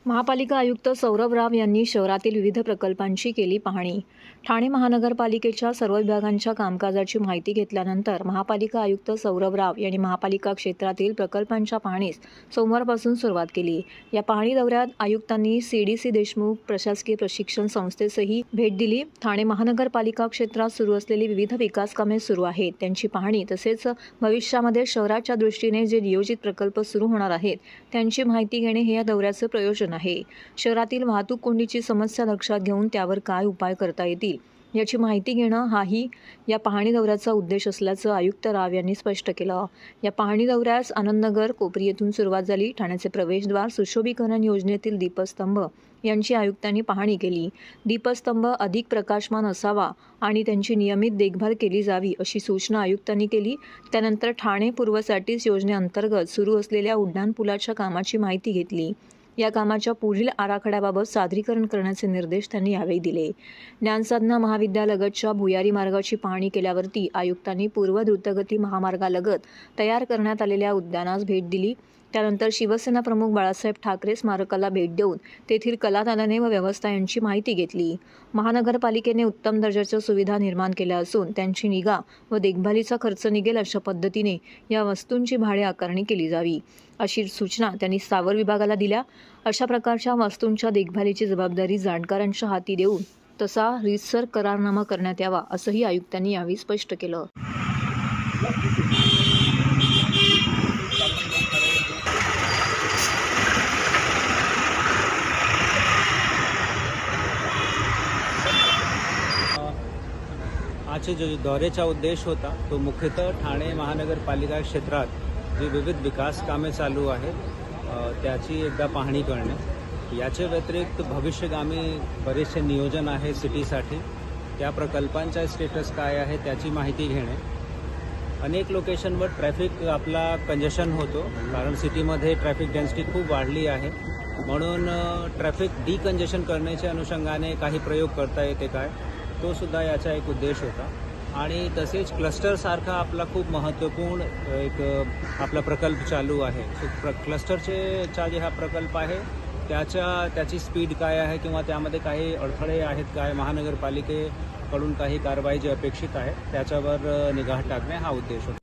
महापालिका आयुक्त सौरभ राव यांनी शहरातील विविध प्रकल्पांची केली पाहणी। ठाणे महानगरपालिकेच्या सर्व विभागांच्या कामकाजाची माहिती घेतल्यानंतर महापालिका आयुक्त सौरभ राव यांनी महापालिका क्षेत्रातील प्रकल्पांच्या पाहणीस सोमवारपासून सुरुवात केली। या पाहणी दौऱ्यात आयुक्तांनी सीडीसी देशमुख प्रशासकीय प्रशिक्षण संस्थेसही भेट दिली। ठाणे महानगरपालिका क्षेत्रात सुरू असलेली विविध विकास कामे सुरू आहेत त्यांची पाहणी तसेच भविष्यामध्ये शहराच्या दृष्टीने जे नियोजित प्रकल्प सुरू होणार आहेत त्यांची माहिती घेणे हे या दौऱ्याचे प्रयोजन आहे। शहरातील वाहतूक कोंडीची समस्या लक्षात घेऊन त्यावर काय उपाय करता येतील याची माहिती घेणं हाही या पाहणी दौऱ्याचा उद्देश असल्याचं आयुक्त राव यांनी स्पष्ट केलं। या पाहणी दौऱ्यास आनंदनगर कोपरी येथून सुरुवात झाली। ठाण्याचे प्रवेशद्वार सुशोभीकरण योजनेतील दीपस्तंभ यांची आयुक्तांनी पाहणी केली। दीपस्तंभ अधिक प्रकाशमान असावा आणि त्यांची नियमित देखभाल केली जावी अशी सूचना आयुक्तांनी केली। त्यानंतर ठाणे पूर्व सॅटिस योजनेअंतर्गत सुरू असलेल्या उड्डाणपुलाच्या कामाची माहिती घेतली। या कामाच्या पुढील आराखड्याबाबत सादरीकरण करण्याचे निर्देश त्यांनी यावेळी दिले। ज्ञानसाधना महाविद्यालयालगतच्या भुयारी मार्गाची पाहणी केल्यावरती आयुक्तांनी पूर्व द्रुतगती महामार्गालगत तयार करण्यात आलेल्या उद्यानास भेट दिली। त्यानंतर शिवसेना प्रमुख बाळासाहेब ठाकरे स्मारकाला भेट देऊन तेथील कलादालने व व्यवस्था यांची माहिती घेतली। महानगरपालिकेने उत्तम दर्जाच्या सुविधा निर्माण केल्या असून त्यांची निगा व देखभालीचा खर्च निघेल अशा पद्धतीने या वस्तूंची भाडे आकारणी केली जावी अशी सूचना त्यांनी स्थावर विभागाला दिल्या। अशा प्रकारच्या वस्तूंच्या देखभालीची जबाबदारी जाणकारांच्या हाती देऊन तसा रीतसर करारनामा करण्यात यावा असंही आयुक्तांनी यावेळी स्पष्ट केलं। आजचे जो दौऱ्याचा उद्देश होता तो मुख्यतः ठाणे महानगरपालिका क्षेत्रात जी विविध विकास कामे चालू आहेत त्याची एकदा पाहणी करणे। याच्या व्यतिरिक्त भविष्यगामी बरेचसे नियोजन आहे सिटीसाठी, त्या प्रकल्पांचा स्टेटस काय आहे त्याची माहिती घेणे। अनेक लोकेशनवर ट्रॅफिक आपला कंजेशन होतो कारण सिटीमध्ये ट्रॅफिक डेन्सिटी खूप वाढली आहे, म्हणून ट्रॅफिक डिकंजेशन करण्याच्या अनुषंगाने काही प्रयोग करता येते काय तो सुद्धा याचा एक उद्देश होता। आणि तसेच क्लस्टरसारखा आपला खूप महत्त्वपूर्ण एक आपला प्रकल्प चालू आहे। सो क्लस्टरचा जे हा प्रकल्प आहे त्याची स्पीड काय आहे किंवा त्यामध्ये काही अडथळे आहेत काय, महानगरपालिकेकडून काही कारवाई जी अपेक्षित आहे त्याच्यावर निगाह टाकणे हा उद्देश होता।